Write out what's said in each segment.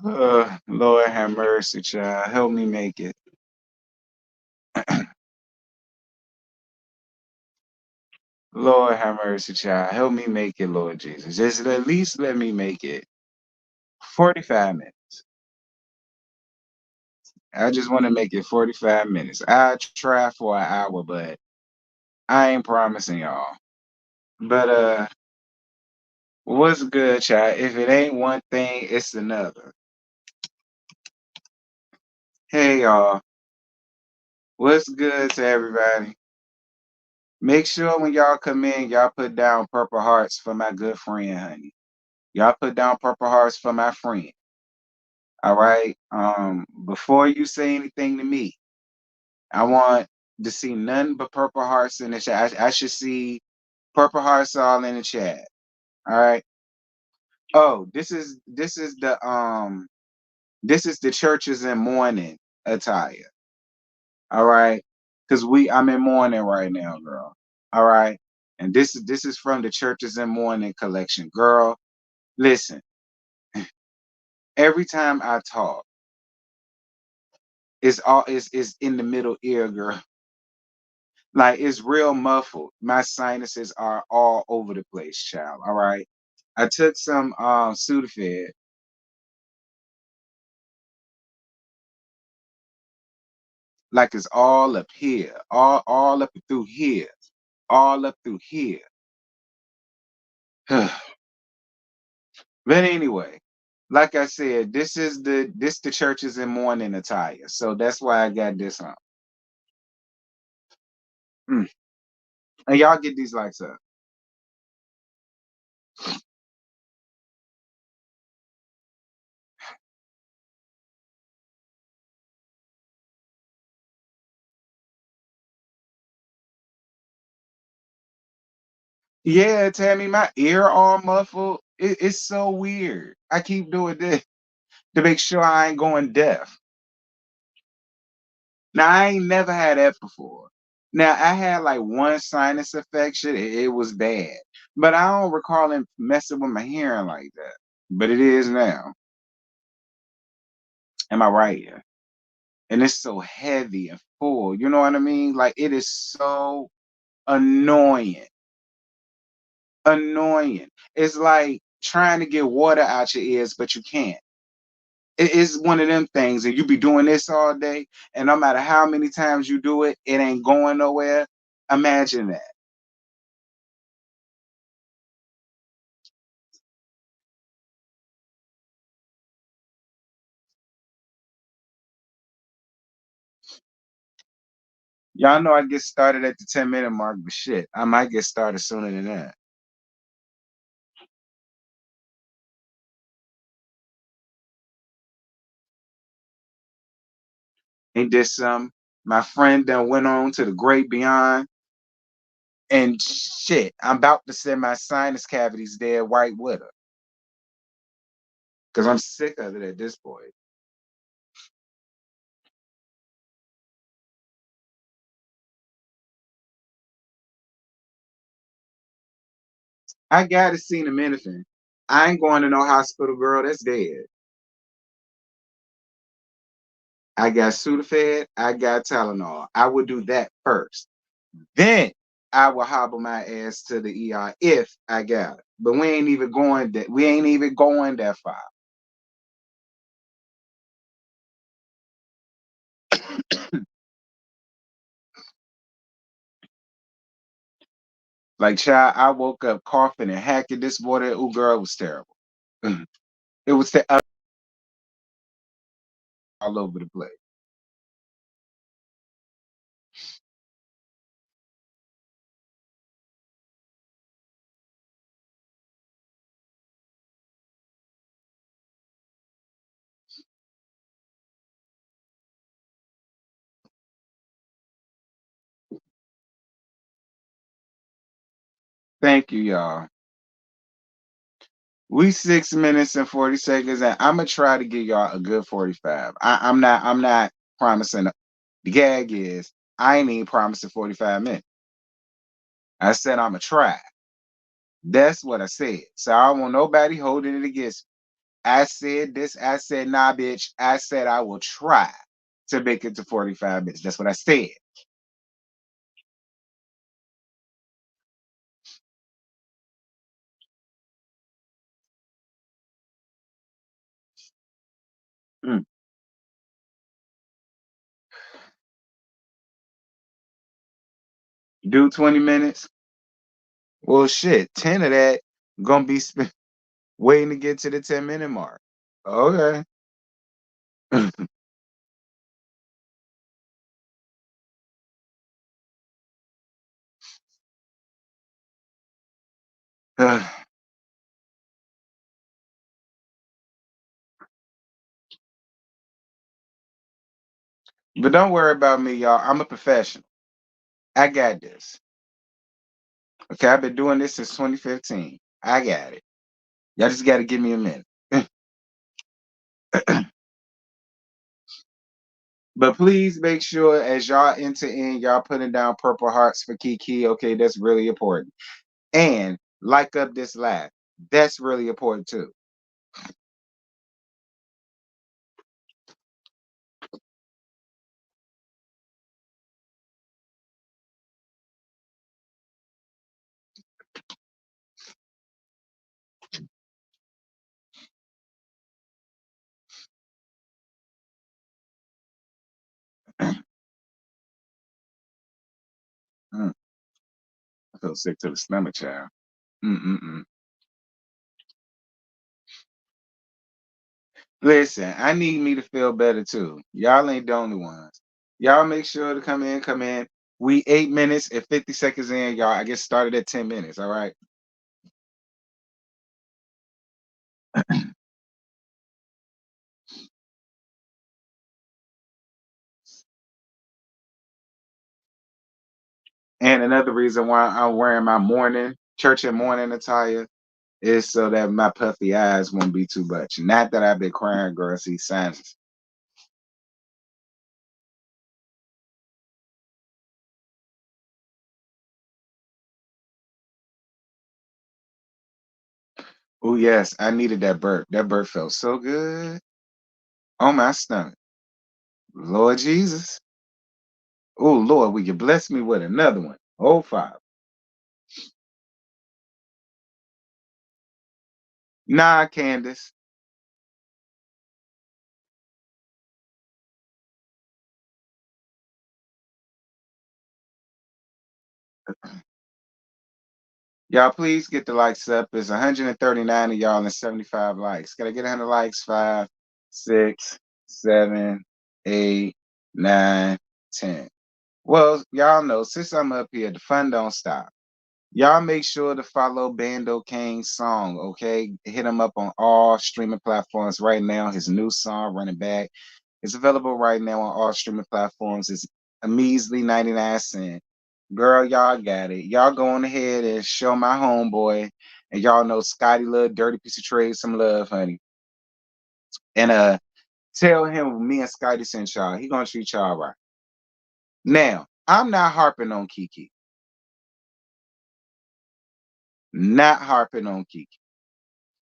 Lord have mercy, child. Help me make it. Lord have mercy, child. Help me make it, Lord Jesus. Just at least let me make it 45 minutes. I just want to make it 45 minutes. I try for an hour, but I ain't promising y'all. But what's good, child? If it ain't one thing, it's another. Hey y'all, what's good to everybody? Make sure when y'all come in, y'all put down purple hearts for my good friend, honey. Y'all put down purple hearts for my friend. All right. Before you say anything to me, I want to see none but purple hearts in the chat. I should see purple hearts all in the chat. All right. Oh, this is the churches in mourning attire. All right. Because I'm in mourning right now, girl. All right. And this is from the churches in mourning collection. Girl, listen, every time I talk, it's in the middle ear, girl. Like it's real muffled. My sinuses are all over the place, child. All right. I took some Sudafed. Like it's all up here, all up through here, all up through here. But anyway, like I said, this the churches in mourning attire. So that's why I got this on. Mm. And y'all get these lights up. Yeah, Tammy, my ear all muffled. It's so weird. I keep doing this to make sure I ain't going deaf. Now I ain't never had that before. Now I had like one sinus infection. It was bad, but I don't recall him messing with my hearing like that. But it is now. Am I right? Yeah. And it's so heavy and full. You know what I mean? Like it is so annoying. Annoying. It's like trying to get water out your ears, but you can't. It's one of them things, and you be doing this all day, and no matter how many times you do it, it ain't going nowhere. Imagine that. Y'all know I get started at the 10-minute mark, but shit, I might get started sooner than that. Ain't this some? My friend done went on to the great beyond, and shit, I'm about to send my sinus cavities there right with her, because I'm sick of it at this point. I gotta see the Minifin. I ain't going to no hospital, girl. That's dead. I got Sudafed. I got Tylenol. I would do that first. Then I will hobble my ass to the ER if I got it. But we ain't even going that. We ain't even going that far. Like, child, I woke up coughing and hacking this water. Oh, girl, it was terrible. It was all over the place. Thank you, y'all. We 6 minutes and 40 seconds, and I'm gonna try to give y'all a good 45. I'm not promising. The gag is I ain't even promising 45 minutes. I said I'm gonna try. That's what I said. So I don't want nobody holding it against me. I said this. I said, nah, bitch. I said I will try to make it to 45 minutes. That's what I said. Mm. Do 20 minutes. Well, shit. 10 of that gonna be spent waiting to get to the 10-minute mark. Okay. But don't worry about me, y'all. I'm a professional. I got this. Okay, I've been doing this since 2015. I got it. Y'all just got to give me a minute. But please make sure as y'all enter in, y'all putting down purple hearts for Kiki. Okay, that's really important. And like up this live. That's really important too. Mm, I feel sick to the stomach, child. Mm-mm-mm. Listen, I need me to feel better too. Y'all ain't the only ones. Y'all make sure to come in, come in. We 8 minutes and 50 seconds in, y'all. I get started at 10 minutes. All right. And another reason why I'm wearing my morning church and morning attire is so that my puffy eyes won't be too much. Not that I've been crying, girl. See Sinus. Oh yes, I needed that burp. That burp felt so good on my stomach. Lord Jesus. Oh Lord, will you bless me with another one? Oh Father. Nah, Candace. Y'all please get the likes up. It's 139 of y'all and 75 likes. Can I get 100 likes? 5, 6, 7, 8, 9, 10. Well, y'all know since I'm up here, the fun don't stop. Y'all make sure to follow Bando Kane's song, okay? Hit him up on all streaming platforms right now. His new song, Running Back, is available right now on all streaming platforms. It's a measly 99 cents. Girl, y'all got it. Y'all go on ahead and show my homeboy, and y'all know Scotty, little dirty piece of trade, some love, honey. And tell him me and Scotty sent y'all. He gonna treat y'all right. Now, I'm not harping on Kiki. Not harping on Kiki.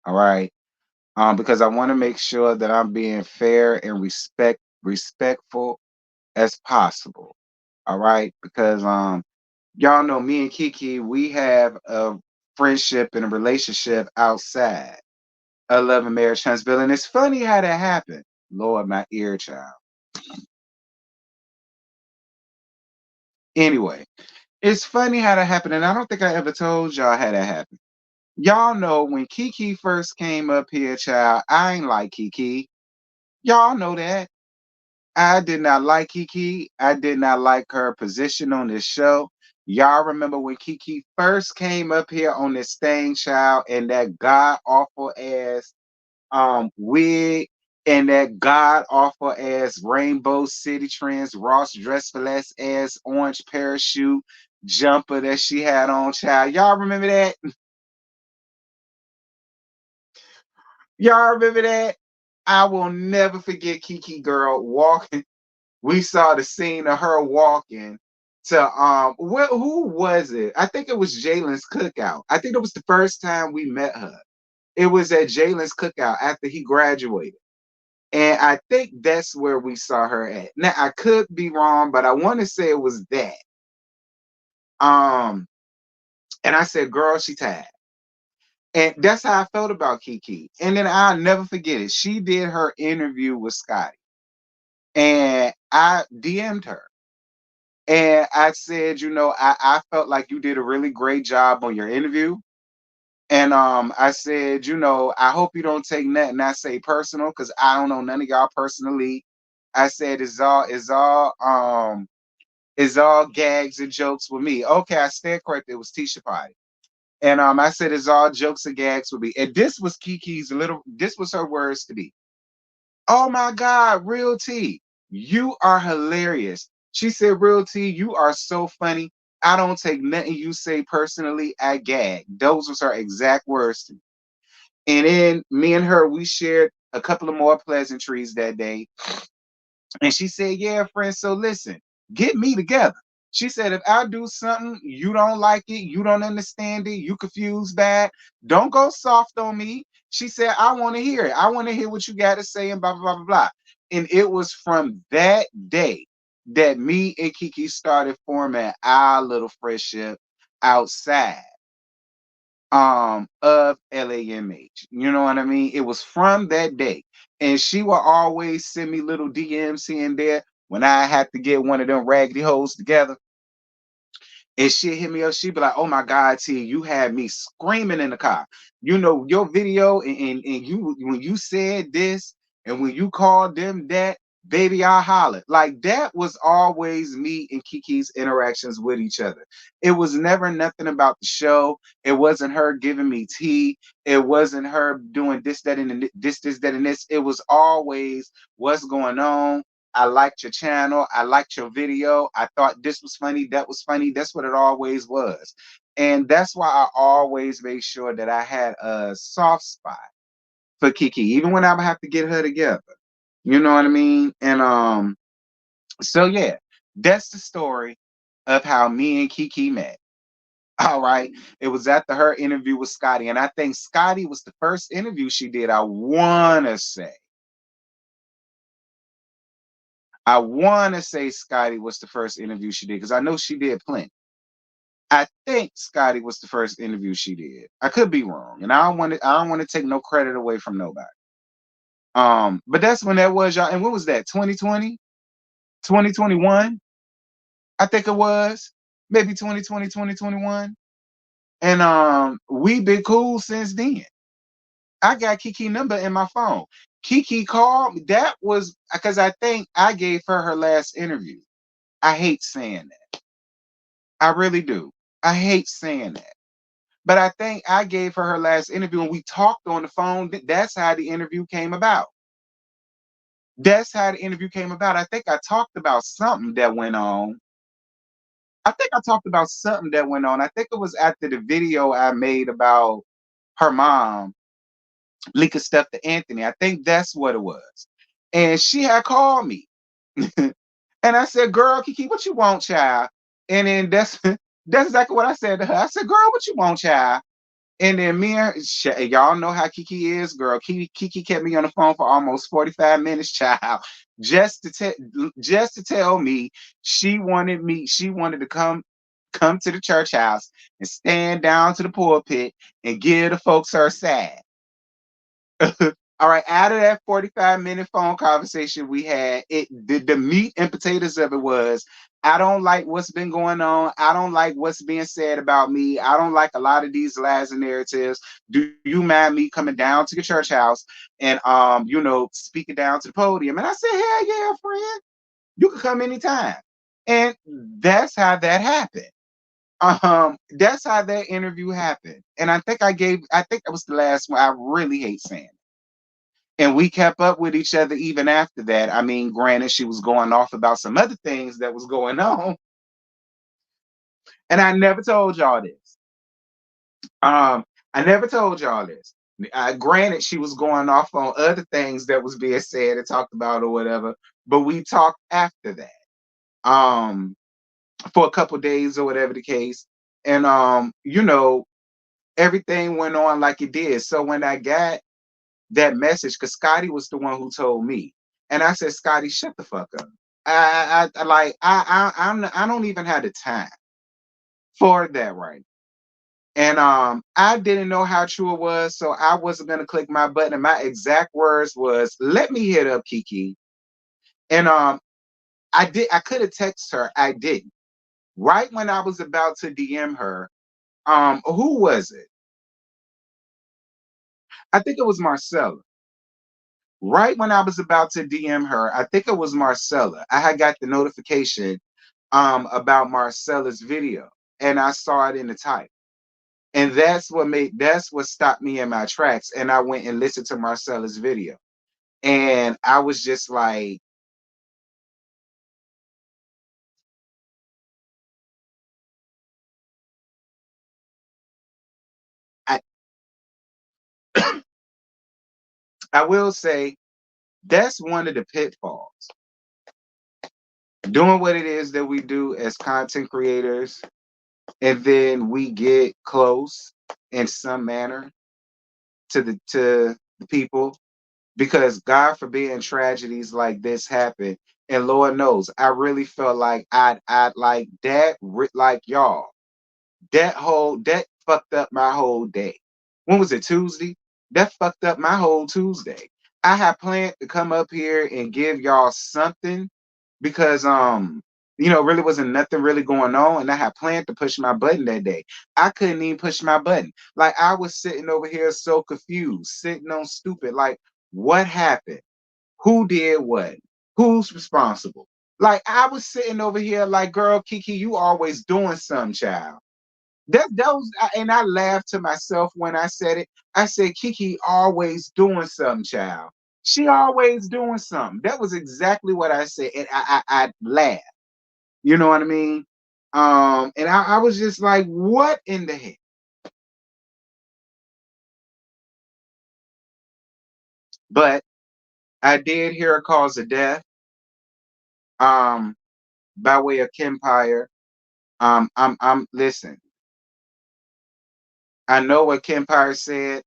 All right. Because I want to make sure that I'm being fair and respectful as possible. All right. Because y'all know me and Kiki, we have a friendship and a relationship outside of love and marriage Huntsville. And it's funny how that happened. Lord, my ear child. Anyway, it's funny how that happened. And I don't think I ever told y'all how that happened. Y'all know when Kiki first came up here, child, I ain't like Kiki. Y'all know that. I did not like Kiki. I did not like her position on this show. Y'all remember when Kiki first came up here on this thing, child, and that god awful ass wig and that god awful ass Rainbow City Trends Ross dress for less ass orange parachute jumper that she had on, child. Y'all remember that? Y'all remember that? I will never forget Kiki girl walking. We saw the scene of her walking to who was it? I think it was Jalen's cookout. I think it was the first time we met her. It was at Jalen's cookout after he graduated. And I think that's where we saw her at. Now I could be wrong, but I want to say it was that. Um, and I said, girl, she tired. And that's how I felt about Kiki. And then I'll never forget it. She did her interview with Scotty. And I DM'd her. And I said, I felt like you did a really great job on your interview. And I said, I hope you don't take nothing I say personal, because I don't know none of y'all personally. I said it's all gags and jokes with me. Okay, I stand corrected. It was Tisha Potty. And I said it's all jokes and gags with me. And this was this was her words to me. Oh my God, Real T, you are hilarious. She said, Real T, you are so funny. I don't take nothing you say personally. I gag. Those was her exact words to me. And then me and her, we shared a couple of more pleasantries that day. And she said, yeah, friend, so listen, get me together. She said, if I do something, you don't like it, you don't understand it, you confused bad, don't go soft on me. She said, I want to hear it. I want to hear what you got to say and blah, blah, blah, blah, blah. And it was from that day that me and Kiki started forming our little friendship outside of LAMH. You know what I mean? It was from that day. And she will always send me little DMs here and there when I had to get one of them raggedy hoes together. And she hit me up. She'd be like, oh my God, T, you had me screaming in the car. Your video and you when you said this and when you called them that, baby, I hollered. Like that was always me and Kiki's interactions with each other. It was never nothing about the show. It wasn't her giving me tea. It wasn't her doing this, that, and this, that, and this. It was always what's going on. I liked your channel. I liked your video. I thought this was funny. That was funny. That's what it always was. And that's why I always make sure that I had a soft spot for Kiki, even when I would have to get her together. You know what I mean? And so yeah, that's the story of how me and Kiki met. All right. It was after her interview with Scotty. And I think Scotty was the first interview she did. I wanna say. Scotty was the first interview she did because I know she did plenty. I think Scotty was the first interview she did. I could be wrong, and I don't want to take no credit away from nobody. But that's when that was, y'all. And what was that? 2020, 2021? I think it was maybe 2020, 2021. And we been cool since then. I got Kiki number in my phone. Kiki called me. That was because I think I gave her her last interview. I hate saying that. I really do. I hate saying that. But I think I gave her her last interview and we talked on the phone. That's how the interview came about. That's how the interview came about. I think I talked about something that went on. I think it was after the video I made about her mom, leaking stuff to Anthony. I think that's what it was. And she had called me. And I said, girl, Kiki, what you want, child? And then that's exactly what I said to her. I said, girl, what you want, child? And then y'all know how Kiki is, girl. Kiki kept me on the phone for almost 45 minutes, child, just to tell me she wanted to come to the church house and stand down to the pulpit and give the folks her side. All right, out of that 45-minute phone conversation we had, the meat and potatoes of it was, I don't like what's been going on. I don't like what's being said about me. I don't like a lot of these lies and narratives. Do you mind me coming down to the church house and speaking down to the podium? And I said, hell yeah, friend. You can come anytime. And that's how that happened. That's how that interview happened. And I think that was the last one. I really hate saying it. And we kept up with each other even after that. I mean, granted, she was going off about some other things that was going on, and I never told y'all this. I never told y'all this. Granted, she was going off on other things that was being said and talked about or whatever, but we talked after that, for a couple days or whatever the case. And Everything went on like it did. So when I got that message, because Scotty was the one who told me, and I said, Scotty, shut the fuck up. I don't even have the time for that right. And I didn't know how true it was, so I wasn't gonna click my button. And my exact words was, "Let me hit up Kiki." And I could have texted her. I didn't. Right when I was about to DM her, who was it? I think it was Marcella. Right when I was about to DM her, I think it was Marcella. I had got the notification about Marcella's video, and I saw it in the title. And that's what stopped me in my tracks. And I went and listened to Marcella's video. And I was just like, I, I will say that's one of the pitfalls. Doing what it is that we do as content creators, and then we get close in some manner to the people, because God forbid tragedies like this happen. And Lord knows, I really felt like I'd like that, like y'all. That fucked up my whole day. When was it? Tuesday? That fucked up my whole Tuesday. I had planned to come up here and give y'all something because really wasn't nothing really going on, and I had planned to push my button that day. I couldn't even push my button. Like, I was sitting over here so confused, sitting on stupid, like, what happened? Who did what? Who's responsible? Like, I was sitting over here like, girl, Kiki, you always doing something, child. That was, and I laughed to myself when I said it. I said, Kiki always doing something, child. She always doing something. That was exactly what I said, and I laughed. You know what I mean? And I was just like, what in the heck? But I did hear a cause of death, um, by way of Kempire. I'm listen. I know what Kempire said.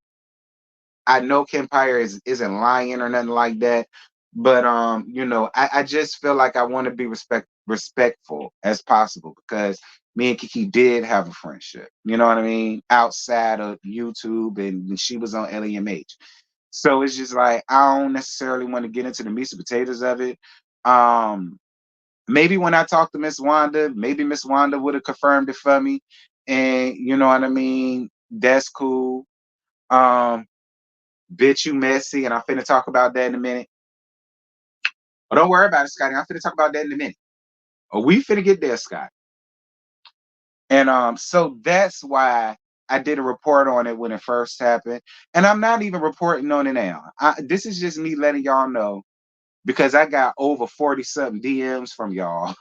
I know Kempire isn't lying or nothing like that, but I just feel like I want to be respectful as possible, because me and Kiki did have a friendship. You know what I mean? Outside of YouTube, and she was on LEMH. So it's just like, I don't necessarily want to get into the meat and potatoes of it. Um, Maybe when I talked to Miss Wanda, maybe Miss Wanda would have confirmed it for me, and you know what I mean. That's cool. Um, Bitch, you messy, and I'm finna talk about that in a minute. Oh, don't worry about it, Scotty. I'm finna talk about that in a minute. Oh, we finna get there, Scott. And so that's why I did a report on it when it first happened, and I'm not even reporting on it now. This is just me letting y'all know, because I got over 40 something DMs from y'all.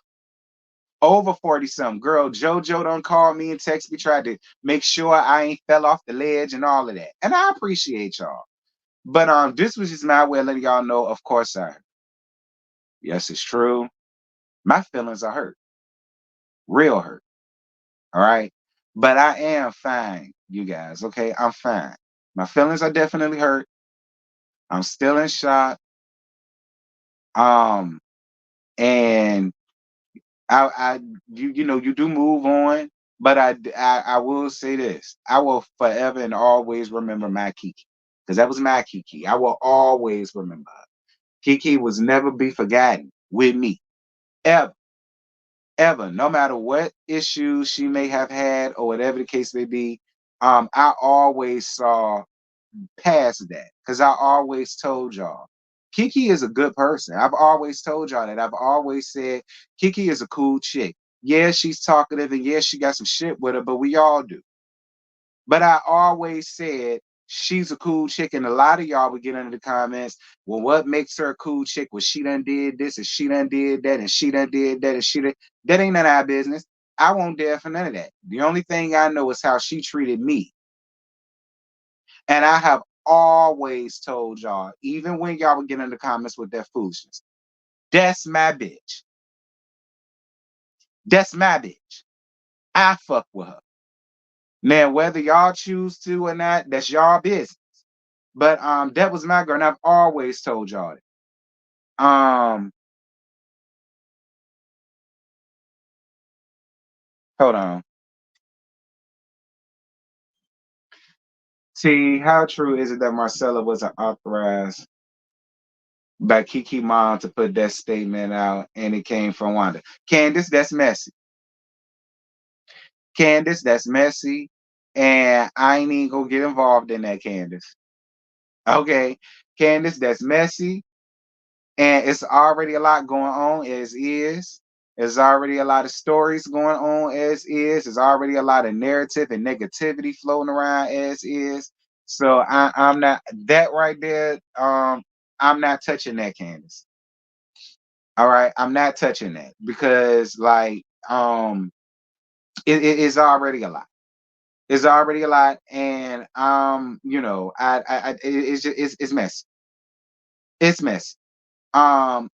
Over 40 something. Girl, JoJo don't call me and text me, tried to make sure I ain't fell off the ledge and all of that. And I appreciate y'all. But this was just my way of letting y'all know, of course, yes, it's true. My feelings are hurt, real hurt. All right. But I am fine, you guys. Okay. I'm fine. My feelings are definitely hurt. I'm still in shock. Um, and I you do move on, but I will say this: I will forever and always remember my Kiki, because that was my Kiki. I will always remember her. Kiki was never be forgotten with me, ever, ever. No matter what issues she may have had or whatever the case may be, I always saw past that, because I always told y'all Kiki is a good person. I've always told y'all that. I've always said Kiki is a cool chick. Yeah, she's talkative, and yeah, she got some shit with her, but we all do. But I always said she's a cool chick, and a lot of y'all would get into the comments, well, what makes her a cool chick? Well, she done did this, and she done did that, and she done did that, and she done... That ain't none of our business. I won't dare for none of that. The only thing I know is how she treated me. And I have always told y'all, even when y'all would get in the comments with that foolishness, that's my bitch. That's my bitch. I fuck with her. Now, whether y'all choose to or not, that's y'all business. But that was my girl, and I've always told y'all that. Hold on. See, how true is it that Marcella wasn't authorized by Kiki mom to put that statement out, and it came from Wanda? Candace, that's messy. Candace, that's messy, and I ain't even gonna get involved in that, Candace. Okay, Candace, that's messy, and it's already a lot going on as is. There's already a lot of stories going on as is. There's already a lot of narrative and negativity floating around as is. So I'm not that right there. I'm not touching that, Candace. All right, I'm not touching that because like it is already a lot. It's already a lot, and it's just it's messy. It's messy.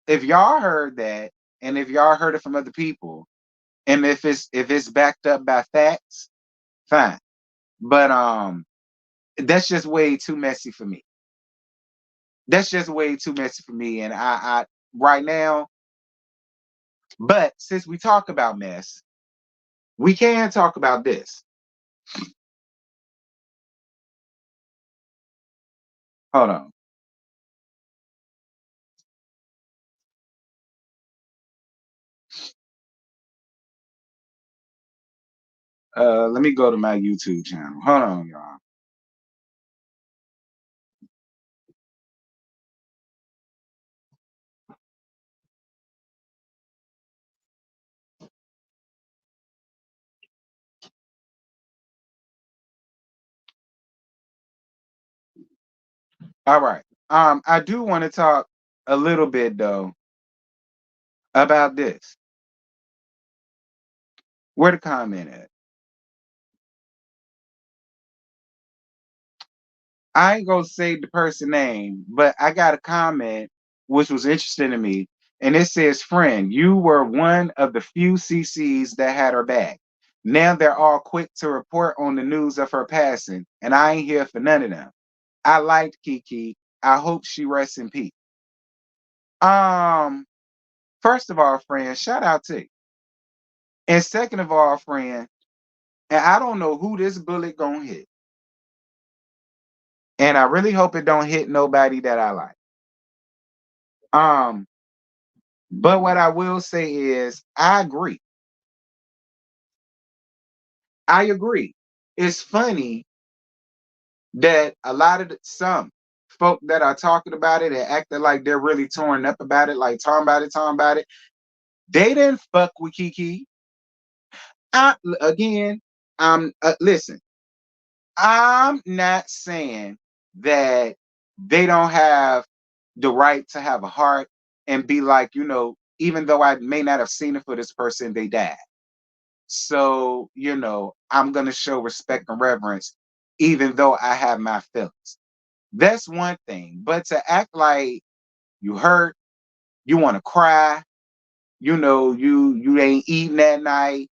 If y'all heard that, and if y'all heard it from other people, and if it's backed up by facts, fine. But that's just way too messy for me. That's just way too messy for me. And I right now, but since we talk about mess, we can talk about this. Hold on. Let me go to my YouTube channel. Hold on, y'all. All right. I do want to talk a little bit though about this. Where the comment at? I ain't gonna say the person name, but I got a comment which was interesting to me, and it says, "Friend, you were one of the few CCs that had her back. Now they're all quick to report on the news of her passing, and I ain't here for none of them. I liked Kiki. I hope she rests in peace." Um, First of all, friend, shout out to you. And second of all, friend, and I don't know who this bullet gonna hit, and I really hope it don't hit nobody that I like. Um, but what I will say is, I agree. I agree. It's funny that a lot of some folk that are talking about it and acting like they're really torn up about it, like talking about it. They didn't fuck with Kiki. Again, listen. I'm not saying that they don't have the right to have a heart and be like, even though I may not have seen it for this person, they died. So, I'm going to show respect and reverence, even though I have my feelings. That's one thing. But to act like you hurt, you want to cry, you ain't eating that night,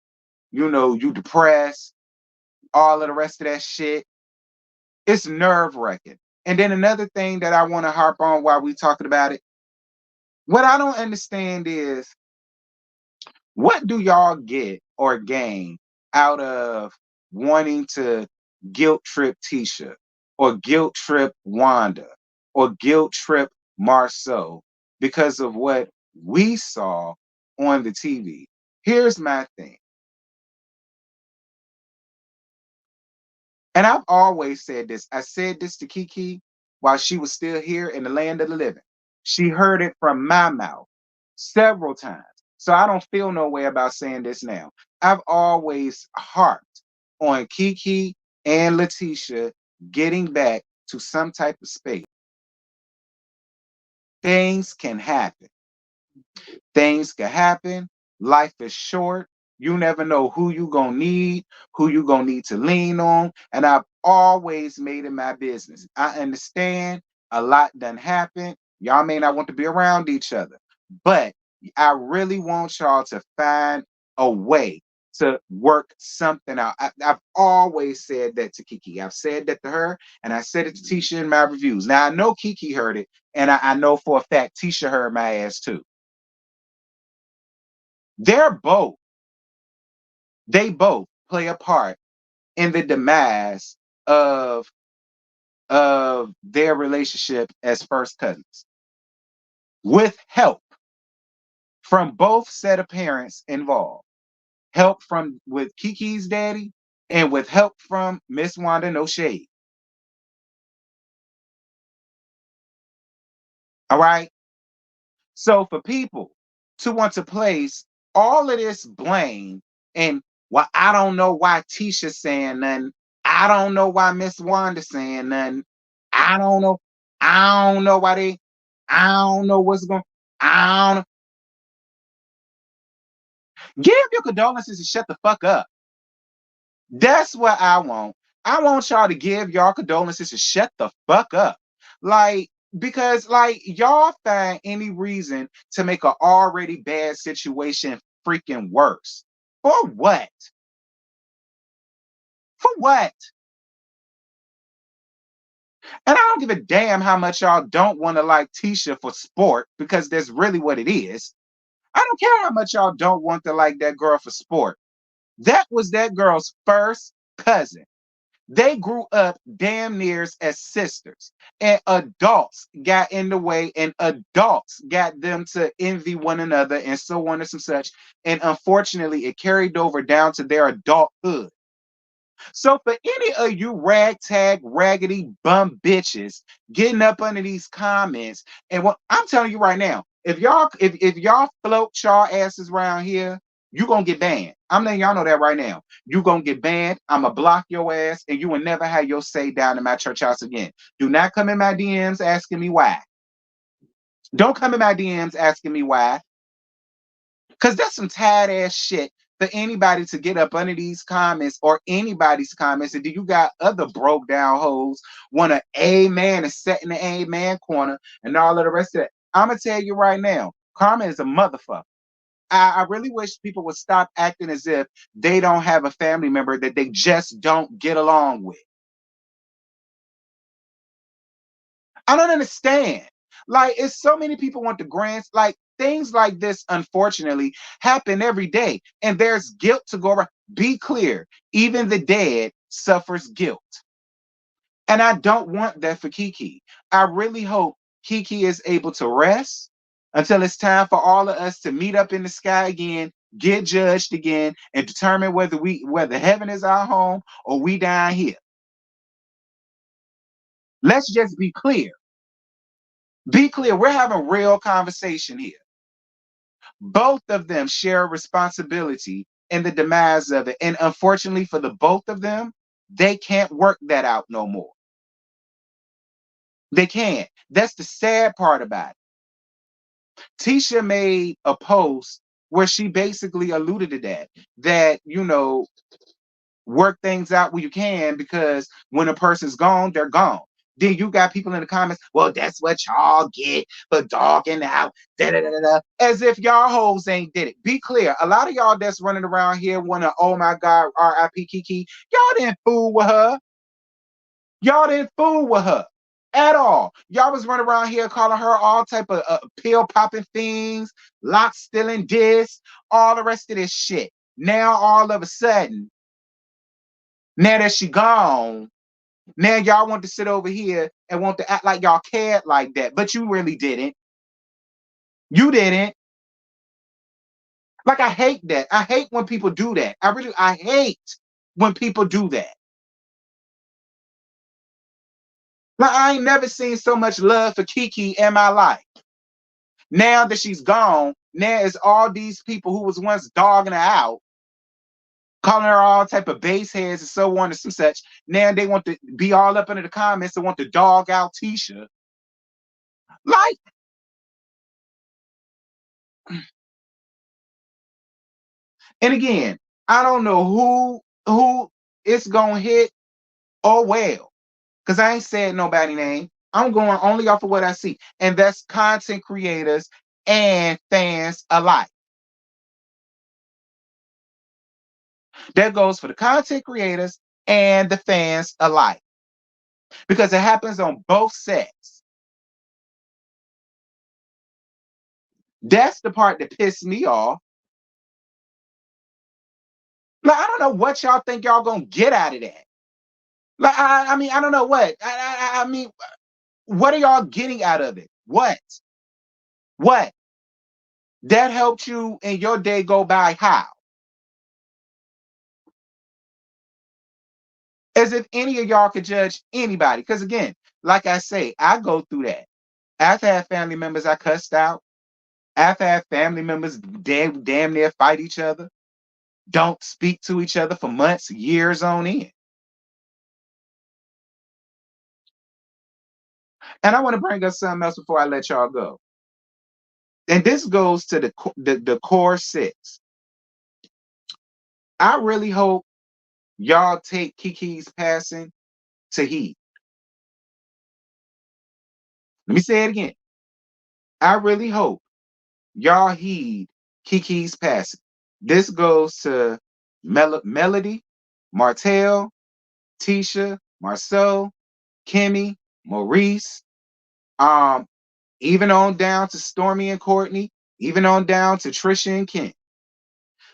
you depressed, all of the rest of that shit, it's nerve wracking. And then another thing that I want to harp on while we talking about it, what I don't understand is, what do y'all get or gain out of wanting to guilt trip Tisha or guilt trip Wanda or guilt trip Marceau because of what we saw on the TV? Here's my thing. And I've always said this. I said this to Kiki while she was still here in the land of the living. She heard it from my mouth several times. So I don't feel no way about saying this now. I've always harped on Kiki and Letitia getting back to some type of space. Things can happen. Things can happen. Life is short. You never know who you gonna need, who you gonna need to lean on. And I've always made it my business. I understand a lot done happen. Y'all may not want to be around each other, but I really want y'all to find a way to work something out. I've always said that to Kiki. I've said that to her, and I said it to Tisha in my reviews. Now I know Kiki heard it, and I know for a fact Tisha heard my ass too. They're both, they both play a part in the demise of their relationship as first cousins, with help from both set of parents involved. Help from with Kiki's daddy and with help from Miss Wanda No Shade. All right. So for people to want to place all of this blame and, well, I don't know why Tisha's saying nothing. I don't know why Miss Wanda's saying nothing. I don't know. I don't know why they. I don't know what's going. I don't give your condolences and shut the fuck up. That's what I want. I want y'all to give y'all condolences and shut the fuck up. Like, because like y'all find any reason to make an already bad situation freaking worse. For what? For what? And I don't give a damn how much y'all don't want to like Tisha for sport, because that's really what it is. I don't care how much y'all don't want to like that girl for sport. That was that girl's first cousin. They grew up damn near as sisters, and adults got in the way, and adults got them to envy one another, and so on and some such. And unfortunately, it carried over down to their adulthood. So for any of you ragtag, raggedy bum bitches getting up under these comments, and what I'm telling you right now, if y'all float y'all asses around here, you gonna get banned. I'm letting y'all know that right now. You gonna get banned. I'ma block your ass, and you will never have your say down in my church house again. Do not come in my DMs asking me why. Don't come in my DMs asking me why. Because that's some tired ass shit for anybody to get up under these comments or anybody's comments. And do you got other broke down hoes want to amen and set in the amen corner and all of the rest of it? I'm going to tell you right now, karma is a motherfucker. I really wish people would stop acting as if they don't have a family member that they just don't get along with. I don't understand. Like, it's so many people want the grants. Like, things like this, unfortunately, happen every day. And there's guilt to go around. Be clear, even the dead suffers guilt. And I don't want that for Kiki. I really hope Kiki is able to rest until it's time for all of us to meet up in the sky again, get judged again, and determine whether heaven is our home or we down here. Let's just be clear. Be clear, we're having real conversation here. Both of them share responsibility in the demise of it. And unfortunately for the both of them, they can't work that out no more. They can't. That's the sad part about it. Tisha made a post where she basically alluded to that, work things out where you can, because when a person's gone, they're gone. Then you got people in the comments, well, that's what y'all get for dogging out, da da da da, as if y'all hoes ain't did it. Be clear, a lot of y'all that's running around here want to, oh my God, R.I.P. Kiki, y'all didn't fool with her. Y'all didn't fool with her at all. Y'all was running around here calling her all type of pill popping things, lock stealing this, all the rest of this shit. Now all of a sudden, now that she gone, now y'all want to sit over here and want to act like y'all cared like that, but you really didn't. You didn't. Like, I hate that. I hate when people do that. I hate when people do that. Like, I ain't never seen so much love for Kiki in my life. Now that she's gone, now it's all these people who was once dogging her out, calling her all type of base heads and so on and some such. Now they want to be all up into the comments and want to dog out Tisha. Like, and again, I don't know who it's gonna hit. Oh well, because I ain't saying nobody name. I'm going only off of what I see, and that's content creators and fans alike. That goes for the content creators and the fans alike because it happens on both sets. That's the part that pissed me off. Like, I don't know what y'all think y'all gonna get out of that. Like, I mean, I don't know what. I mean, what are y'all getting out of it? What? What? That helped you in your day go by how? As if any of y'all could judge anybody. Because again, like I say, I go through that. I've had family members I cussed out. I've had family members damn near fight each other, don't speak to each other for months, years on end. And I want to bring up something else before I let y'all go. And this goes to the core six. I really hope y'all take Kiki's passing to heed. Let me say it again. I really hope y'all heed Kiki's passing. This goes to Melody, Martell, Tisha, Marcel, Kimmy, Maurice, um, even on down to Stormy and Courtney, even on down to Trisha and Ken.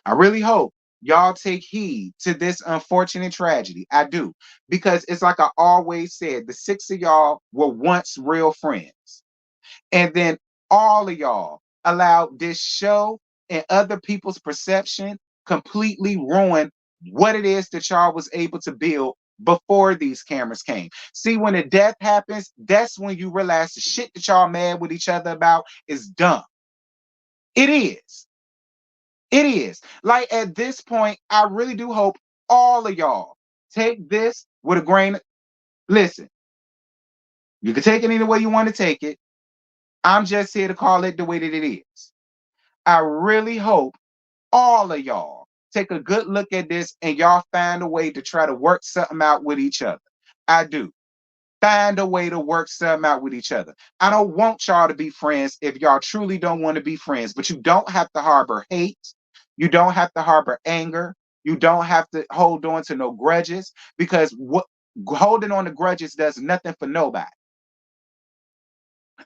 I really hope y'all take heed to this unfortunate tragedy. I do. Because it's like I always said, the six of y'all were once real friends. And then all of y'all allowed this show and other people's perception completely ruin what it is that y'all was able to build before these cameras came. See, when a death happens, that's when you realize the shit that y'all mad with each other about is dumb. It is. It is. Like at this point, I really do hope all of y'all take this with a grain of listen. You can take it any way you want to take it. I'm just here to call it the way that it is. I really hope all of y'all take a good look at this and y'all find a way to try to work something out with each other. I do. Find a way to work something out with each other. I don't want y'all to be friends if y'all truly don't want to be friends, but you don't have to harbor hate. You don't have to harbor anger. You don't have to hold on to no grudges because what holding on to grudges does nothing for nobody.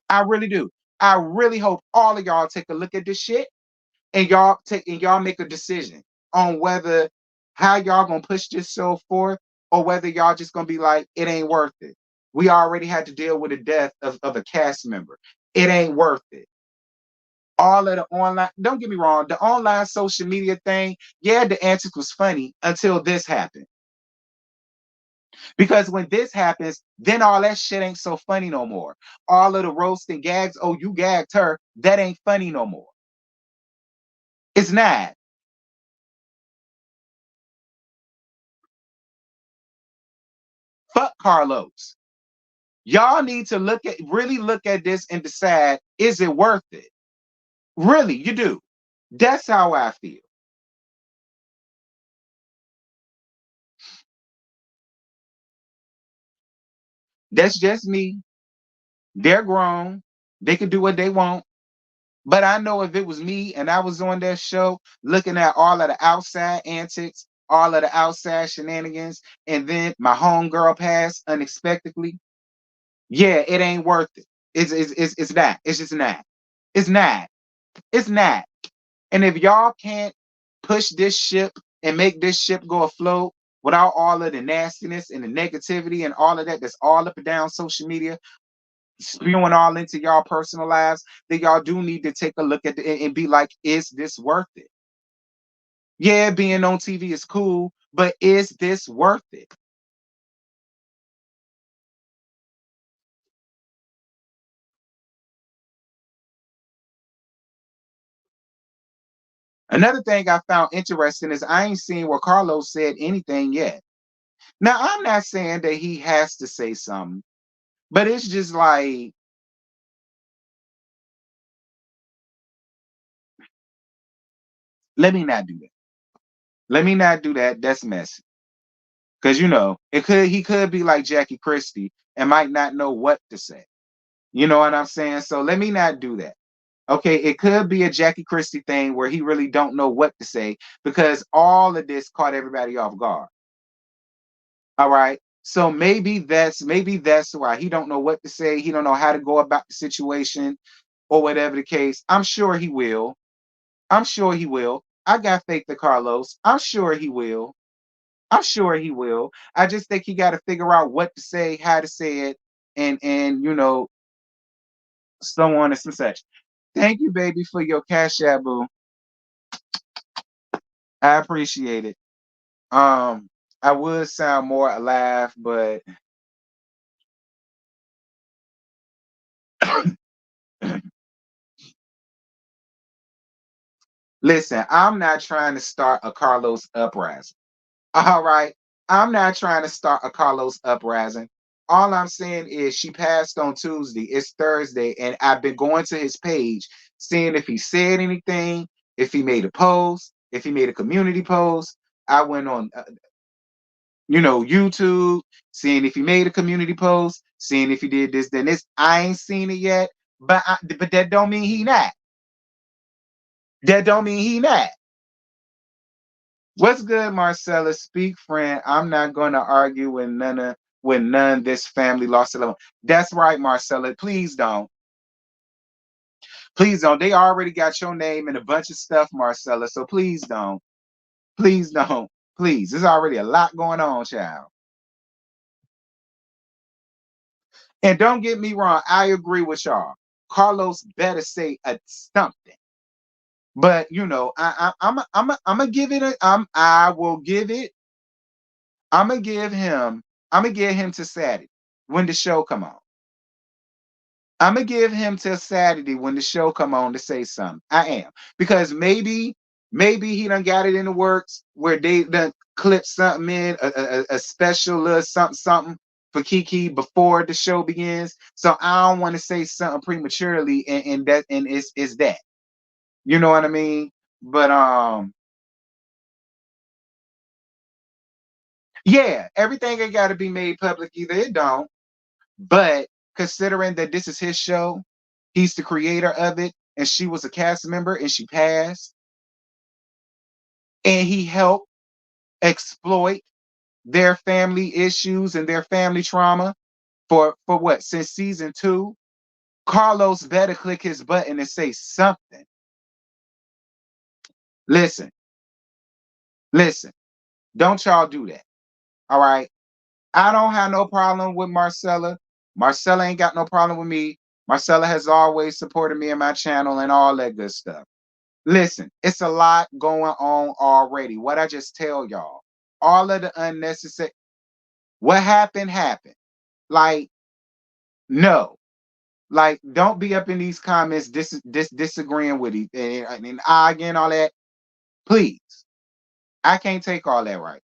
I really do. I really hope all of y'all take a look at this shit and y'all make a decision on whether how y'all gonna push this show forth or whether y'all just gonna be like, it ain't worth it. We already had to deal with the death of a cast member. It ain't worth it. All of the online, don't get me wrong, the online social media thing, yeah, the antics was funny until this happened. Because when this happens, then all that shit ain't so funny no more. All of the roasting gags, oh, you gagged her, that ain't funny no more. It's not. Fuck Carlos. Y'all need to really look at this and decide, is it worth it? Really, you do. That's how I feel. That's just me. They're grown. They can do what they want. But I know if it was me and I was on that show looking at all of the outside antics, all of the outside shenanigans, and then my homegirl passed unexpectedly, yeah, it ain't worth it. It's not. It's just not. It's not. It's not. And if y'all can't push this ship and make this ship go afloat without all of the nastiness and the negativity and all of that that's all up and down social media, spewing all into y'all personal lives, then y'all do need to take a look at and be like, is this worth it? Yeah, being on TV is cool, but is this worth it? Another thing I found interesting is I ain't seen where Carlos said anything yet. Now, I'm not saying that he has to say something, but it's just like, let me not do that. Let me not do that. That's messy. Because he could be like Jackie Christie and might not know what to say. You know what I'm saying? So let me not do that. Okay, it could be a Jackie Christie thing where he really don't know what to say because all of this caught everybody off guard. All right. So maybe that's why he don't know what to say. He don't know how to go about the situation or whatever the case. I'm sure he will. I'm sure he will. I got faith to Carlos. I'm sure he will. I'm sure he will. I just think he got to figure out what to say, how to say it, and so on and some such. Thank you, baby, for your cash app, boo. I appreciate it. Um, I would sound more alive, but listen, I'm not trying to start a Carlos uprising. All right. I'm not trying to start a Carlos uprising. All I'm saying is she passed on Tuesday. It's Thursday, and I've been going to his page, seeing if he said anything, if he made a post, if he made a community post. I went on, YouTube, seeing if he made a community post, seeing if he did this, then this. I ain't seen it yet, but that don't mean he not. That don't mean he not. What's good, Marcella? Speak, friend. I'm not going to argue with none. This family lost a loved one. That's right, Marcella. Please don't. Please don't. They already got your name and a bunch of stuff, Marcella. So please don't. Please don't. Please. There's already a lot going on, child. And don't get me wrong. I agree with y'all. Carlos better say something. But I'm gonna give it. I will give it. I'm gonna give him. I'm gonna get him to Saturday when the show come on. I'm gonna give him till Saturday when the show come on to say something. I am, because maybe he done got it in the works where they done clip something in a special little something for Kiki before the show begins. So I don't want to say something prematurely, and it's that. You know what I mean? But yeah, everything ain't got to be made public either. It don't. But considering that this is his show, he's the creator of it, and she was a cast member and she passed, and he helped exploit their family issues and their family trauma for what, since season 2. Carlos better click his button and say something. Listen, listen, don't y'all do that. All right. I don't have no problem with Marcella. Marcella ain't got no problem with me. Marcella has always supported me and my channel and all that good stuff. Listen, it's a lot going on already. What I just tell y'all, all of the unnecessary. What happened happened. Like, no, like, don't be up in these comments disagreeing with it and arguing all that. Please, I can't take all that right.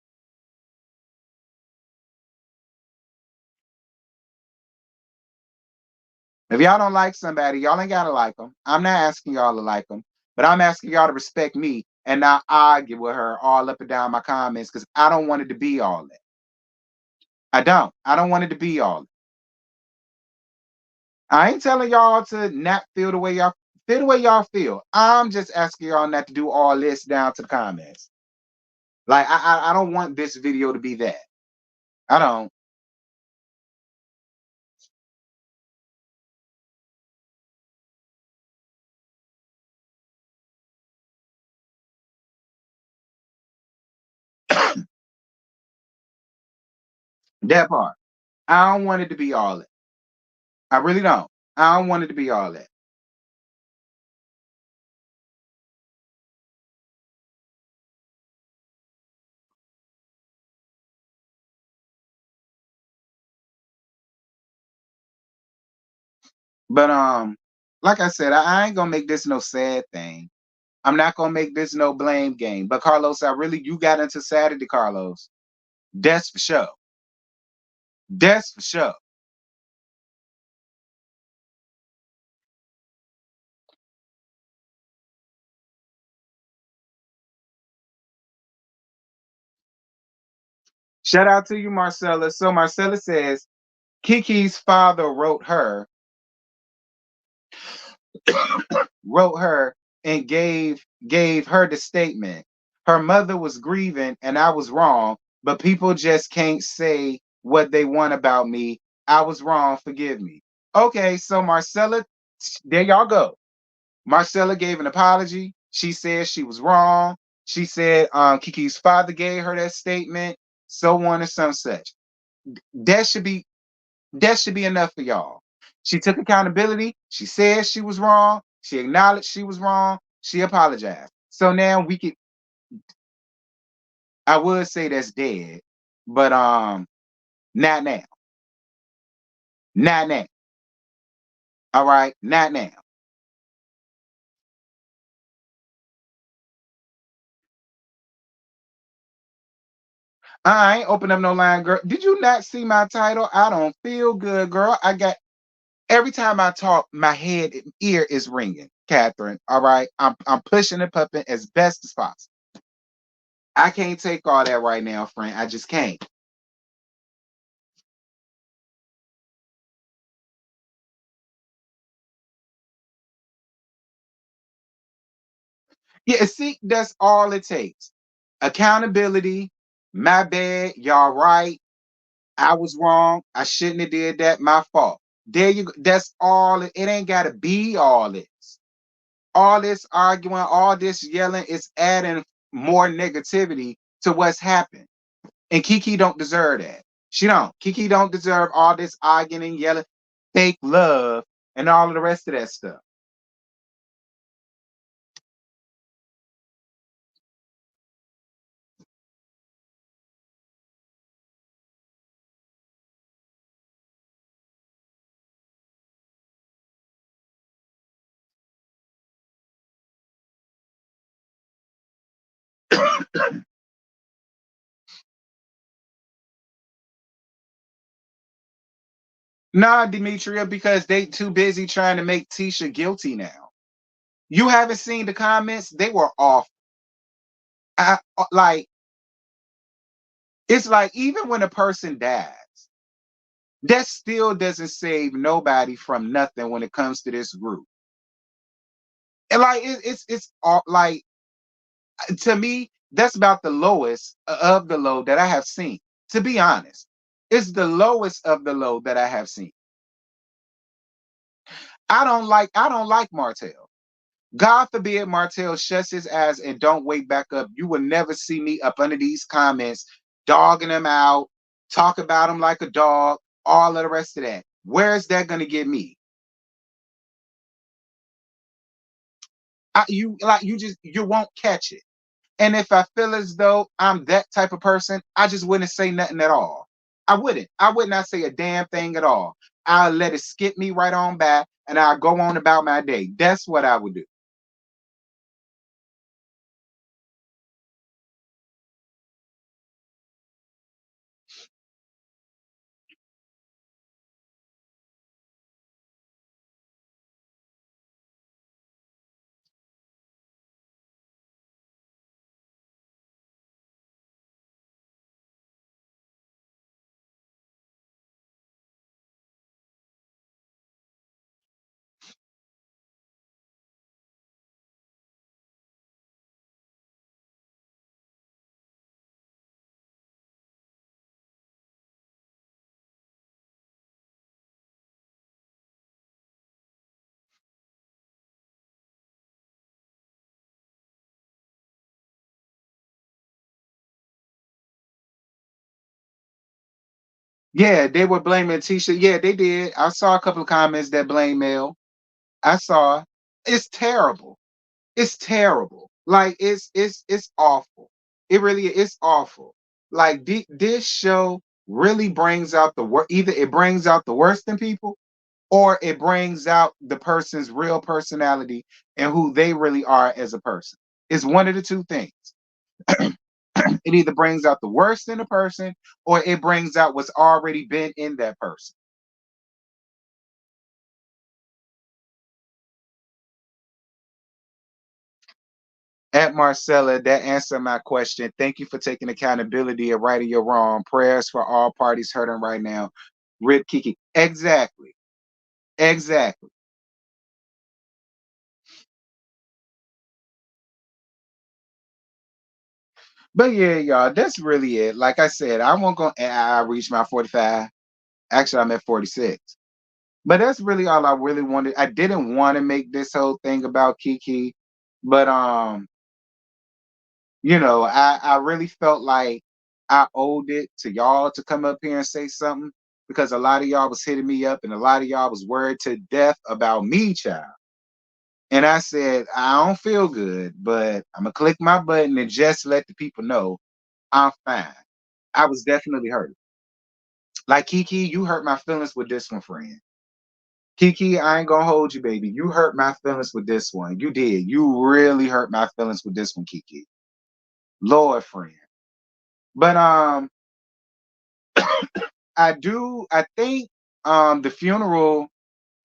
If y'all don't like somebody, y'all ain't gotta like them. I'm not asking y'all to like them, but I'm asking y'all to respect me and not argue with her all up and down my comments because I don't want it to be all that. I don't. I don't want it to be all that. I ain't telling y'all to not feel the way y'all feel. I'm just asking y'all not to do all this down to the comments. Like I don't want this video to be that. I don't. That part. I don't want it to be all that. I really don't. I don't want it to be all that. But like I said, I ain't gonna make this no sad thing. I'm not gonna make this no blame game. But Carlos, you got into Saturday, Carlos. That's for sure. That's for sure. Shout out to you, Marcella. So Marcella says Kiki's father wrote her. wrote her and gave her the statement. Her mother was grieving and I was wrong, but people just can't say what they want about me. I was wrong, forgive me. Okay, so Marcella, there y'all go. Marcella gave an apology. She said she was wrong. She said Kiki's father gave her that statement, so on and some such. That should be that should be enough for y'all. She took accountability. She said she was wrong. She acknowledged she was wrong. She apologized. So now we could, I would say that's dead, but not now. Not now. All right, not now. I ain't open up no line, girl. Did you not see my title? I don't feel good, girl. I got every time I talk, my head and ear is ringing, Catherine. All right. I'm pushing the puppet as best as possible. I can't take all that right now, friend. I just can't. Yeah, see, that's all it takes. Accountability. My bad. Y'all right. I was wrong. I shouldn't have did that. My fault. There you go. That's all. It ain't gotta be all this. All this arguing, all this yelling is adding more negativity to what's happened. And Kiki don't deserve that. She don't. Kiki don't deserve all this arguing and yelling, fake love, and all of the rest of that stuff. Nah, Demetria, because they too busy trying to make Tisha guilty now. You haven't seen the comments? They were off. Like, it's like even when a person dies, that still doesn't save nobody from nothing when it comes to this group. And like it's all like to me, that's about the lowest of the low that I have seen. To be honest, it's the lowest of the low that I have seen. I don't like Martell. God forbid Martell shuts his ass and don't wake back up. You will never see me up under these comments, dogging him out, talk about him like a dog, all of the rest of that. Where is that gonna get me? You won't catch it. And if I feel as though I'm that type of person, I just wouldn't say nothing at all. I wouldn't. I would not say a damn thing at all. I'll let it skip me right on by and I'll go on about my day. That's what I would do. Yeah, they were blaming Tisha. Yeah, they did. I saw a couple of comments that blame Mel. I saw. It's terrible. It's terrible. Like it's awful. It really is awful. Like this show really brings out the worst. Either it brings out the worst in people, or it brings out the person's real personality and who they really are as a person. It's one of the two things. It either brings out the worst in a person, or it brings out what's already been in that person. At Marcella, that answered my question. Thank you for taking accountability and righting your wrong. Prayers for all parties hurting right now. Rip Kiki. Exactly. Exactly. But yeah, y'all, that's really it. Like I said, I won't go. I reached my 45. Actually, I'm at 46. But that's really all I really wanted. I didn't want to make this whole thing about Kiki, but I really felt like I owed it to y'all to come up here and say something because a lot of y'all was hitting me up and a lot of y'all was worried to death about me, child. And I said, I don't feel good, but I'm gonna click my button and just let the people know I'm fine. I was definitely hurt. Like Kiki, you hurt my feelings with this one, friend. Kiki, I ain't gonna hold you, baby. You hurt my feelings with this one. You did. You really hurt my feelings with this one, Kiki. Lord, friend. But I think the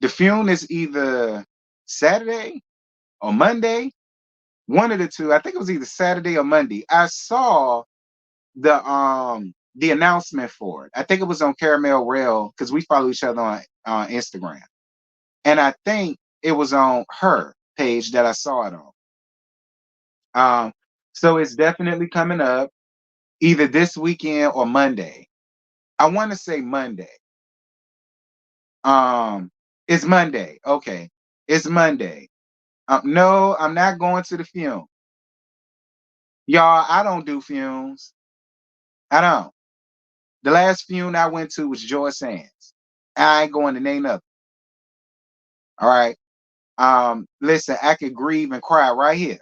funeral is either Saturday or Monday. One of the two. I think it was either Saturday or Monday. I saw the announcement for it. I think it was on Caramel Rail because we follow each other on Instagram. And I think it was on her page that I saw it on. Um, so it's definitely coming up either this weekend or Monday. I want to say Monday. Um, it's Monday. Okay, it's Monday. No, I'm not going to the fume, y'all. I don't do fumes. I don't. The last fume I went to was George Sands. I ain't going to name up. All right. Listen, I could grieve and cry right here.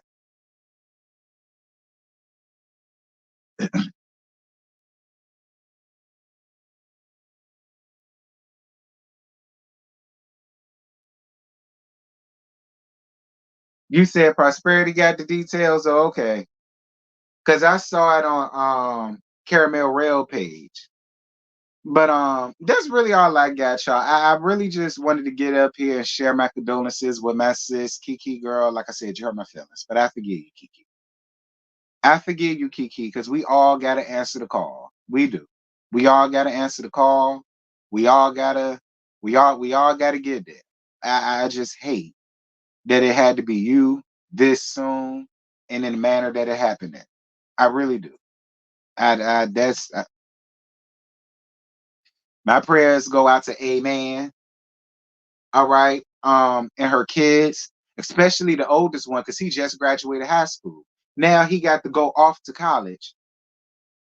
You said Prosperity got the details. Oh, okay. Because I saw it on Caramel Rail page. But that's really all I got, y'all. I really just wanted to get up here and share my condolences with my sis, Kiki girl. Like I said, you hurt my feelings, but I forgive you, Kiki. I forgive you, Kiki, because we all gotta answer the call. We do. We all gotta answer the call. We all gotta. We all gotta get there. I just hate that it had to be you this soon and in the manner that it happened in. I really do. I that's My prayers go out to Amen. All right. And her kids, especially the oldest one, because he just graduated high school. Now he got to go off to college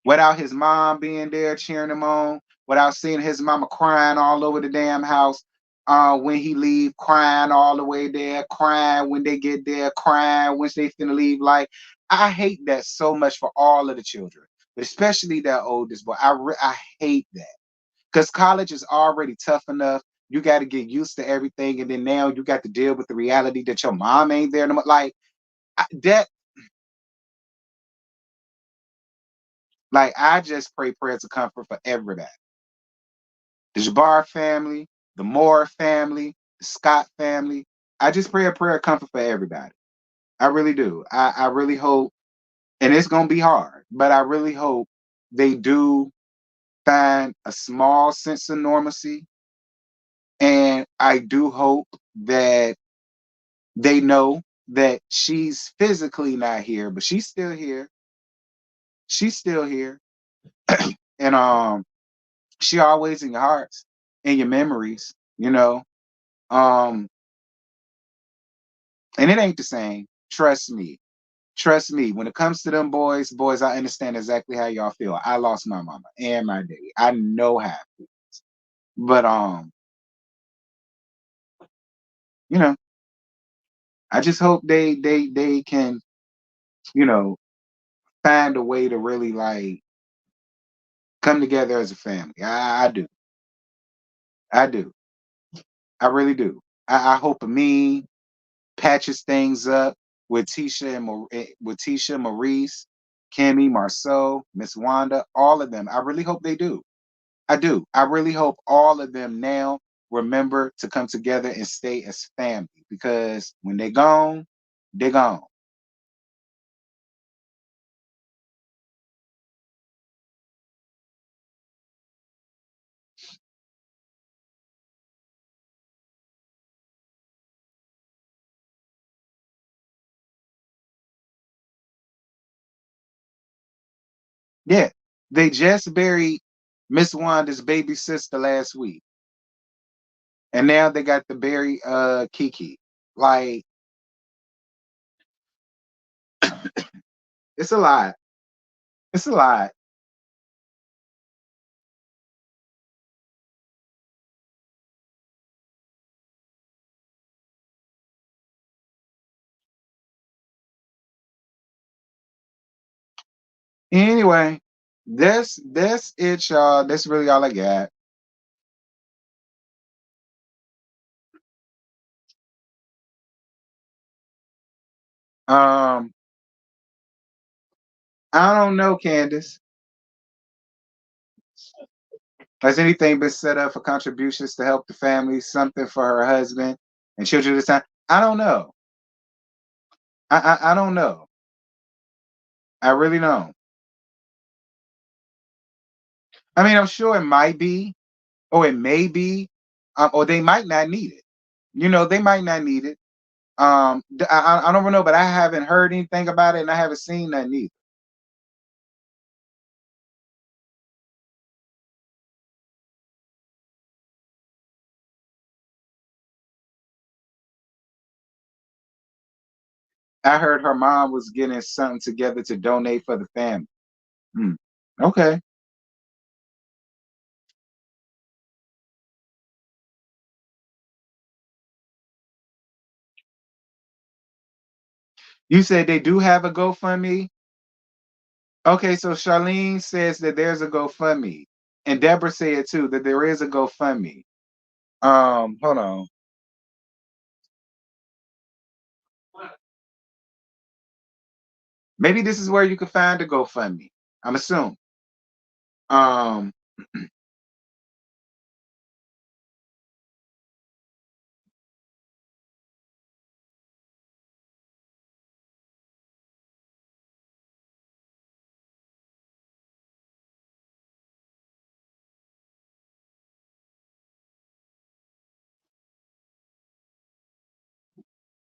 without his mom being there cheering him on, without seeing his mama crying all over the damn house. When he leave, crying all the way there, crying when they get there, crying when they finna leave. Like I hate that so much for all of the children, but especially that oldest boy. I hate that because college is already tough enough. You got to get used to everything, and then now you got to deal with the reality that your mom ain't there no more. That, like I just pray prayers of comfort for everybody. The Jabbar family, the Moore family, the Scott family. I just pray a prayer of comfort for everybody. I really do. I really hope, and it's gonna be hard, but I really hope they do find a small sense of normalcy. And I do hope that they know that she's physically not here, but she's still here. She's still here. And she always in your hearts, in your memories, you know. Um, and it ain't the same. Trust me. Trust me. When it comes to them boys, I understand exactly how y'all feel. I lost my mama and my daddy. I know how. But you know, I just hope they can, you know, find a way to really like come together as a family. I do. I do. I really do. I hope Amin patches things up with with Tisha, Maurice, Kimmy, Marceau, Miss Wanda, all of them. I really hope they do. I do. I really hope all of them now remember to come together and stay as family because when they're gone, they're gone. Yeah. They just buried Miss Wanda's baby sister last week. And now they got to bury Kiki. Like, it's a lot. It's a lot. Anyway, that's it, y'all. That's really all I got. Um, I don't know, Candace. Has anything been set up for contributions to help the family, something for her husband and children this time? I don't know. I don't know. I really don't. I mean, I'm sure it might be, or it may be, or they might not need it. They might not need it. I don't know, but I haven't heard anything about it, and I haven't seen nothing either. I heard her mom was getting something together to donate for the family. Hmm. Okay. You said they do have a GoFundMe? Okay, so Charlene says that there's a GoFundMe. And Deborah said too that there is a GoFundMe. Hold on. Maybe this is where you can find a GoFundMe. I'm assuming. Um,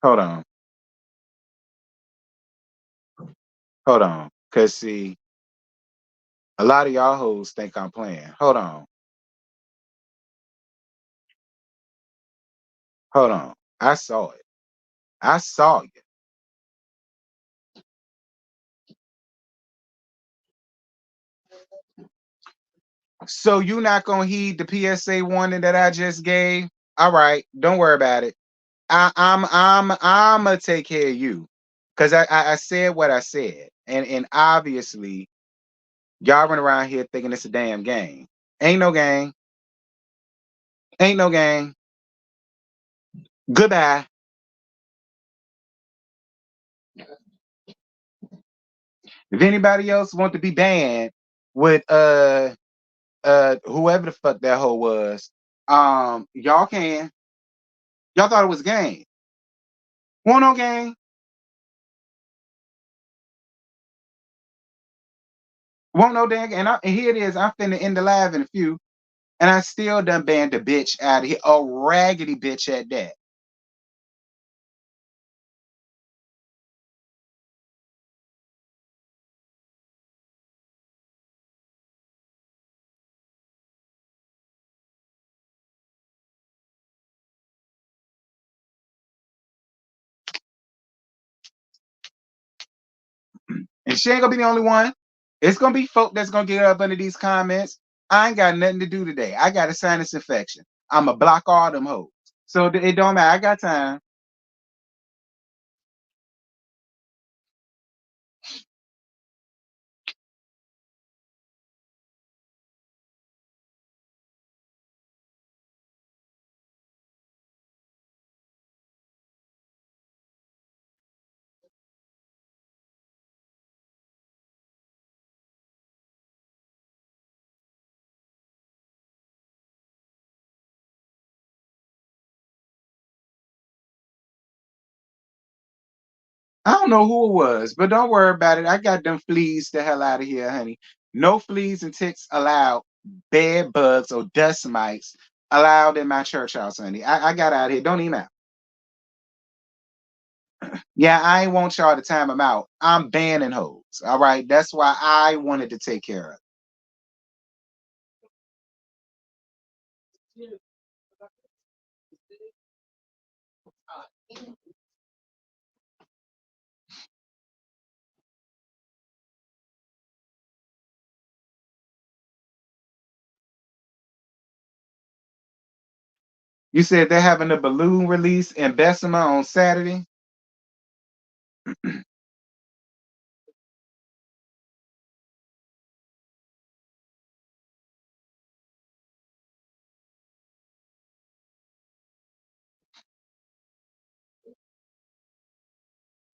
hold on. Hold on. Cause see, a lot of y'all hoes think I'm playing. Hold on. Hold on. I saw it. I saw it. So you not gonna heed the PSA warning that I just gave? All right, don't worry about it. I'm gonna take care of you, cause I said what I said, and obviously y'all run around here thinking it's a damn game. Ain't no game. Ain't no game. Goodbye. If anybody else want to be banned with whoever the fuck that hoe was, y'all can. Y'all thought it was a game. Want no game? Won't no damn game. And here it is. I'm finna end the live in a few. And I still done banned the bitch out of here. A raggedy bitch at that. And she ain't gonna be the only one. It's gonna be folk that's gonna get up under these comments. I ain't got nothing to do today. I got a sinus infection. I'ma block all them hoes. So it don't matter. I got time. I don't know who it was, but don't worry about it. I got them fleas the hell out of here, honey. No fleas and ticks allowed. Bed bugs or dust mites allowed in my church house, honey. I got out of here. Don't even matter. Yeah, I ain't want y'all to time them out. I'm banning hoes. All right. That's why I wanted to take care of it. You said they're having a balloon release in Bessemer on Saturday.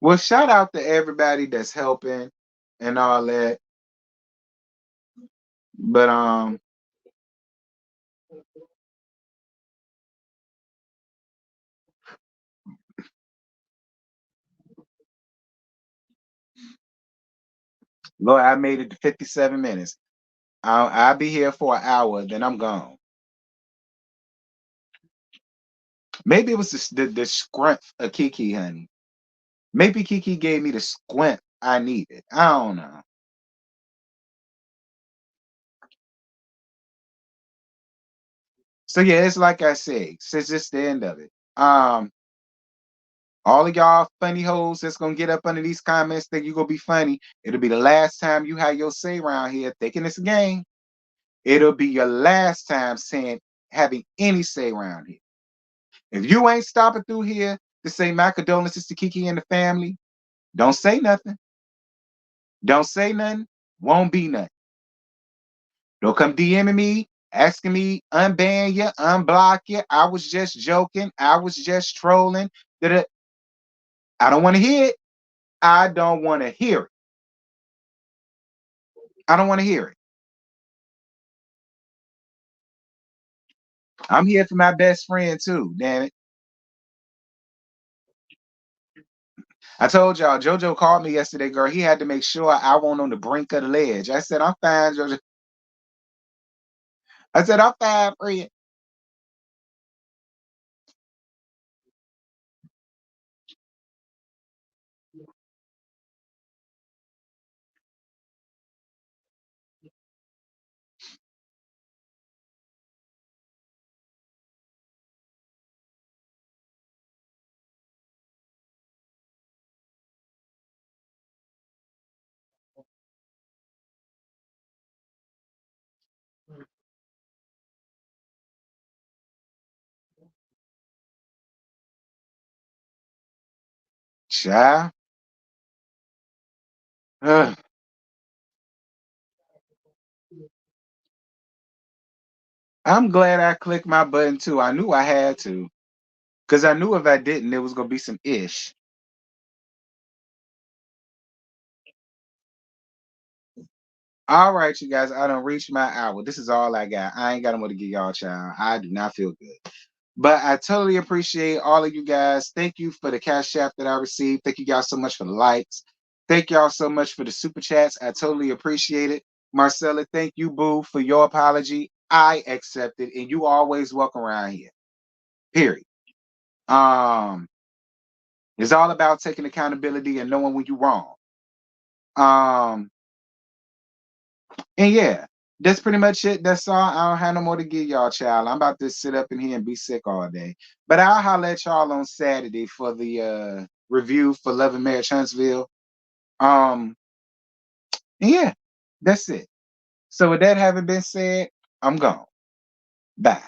Well, shout out to everybody that's helping and all that. But Lord, I made it to 57 minutes. I'll be here for an hour, then I'm gone. Maybe it was the strength of Kiki, honey. Maybe Kiki gave me the squint I needed. I don't know. So yeah, it's like I said, since it's the end of it. All of y'all funny hoes that's gonna get up under these comments think you gonna be funny. It'll be the last time you have your say around here thinking it's a game. It'll be your last time saying having any say around here. If you ain't stopping through here to say my condolences to Kiki and the family, don't say nothing. Don't say nothing. Won't be nothing. Don't come DMing me, asking me unban you, unblock you. I was just joking. I was just trolling. I don't want to hear it. I don't want to hear it. I don't want to hear it. I'm here for my best friend too, damn it. I told y'all, JoJo called me yesterday, girl. He had to make sure I won't on the brink of the ledge. I said, I'm fine, JoJo. I said, I'm fine, friend. Child. Ugh. I'm glad I clicked my button too. I knew I had to. Because I knew if I didn't, there was going to be some ish. All right, you guys, I done reached my hour. This is all I got. I ain't got no more to give y'all, child. I do not feel good. But I totally appreciate all of you guys. Thank you for the cash app that I received. Thank you guys so much for the likes. Thank y'all so much for the super chats. I totally appreciate it. Marcella, thank you, boo, for your apology. I accept it, and you always welcome around here. Period. Um, it's all about taking accountability and knowing when you're wrong. Um, and yeah, that's pretty much it. That's all. I don't have no more to give y'all, child. I'm about to sit up in here and be sick all day. But I'll holler at y'all on Saturday for the review for Love and Marriage Huntsville. Um, and yeah, that's it. So with that having been said, I'm gone. Bye.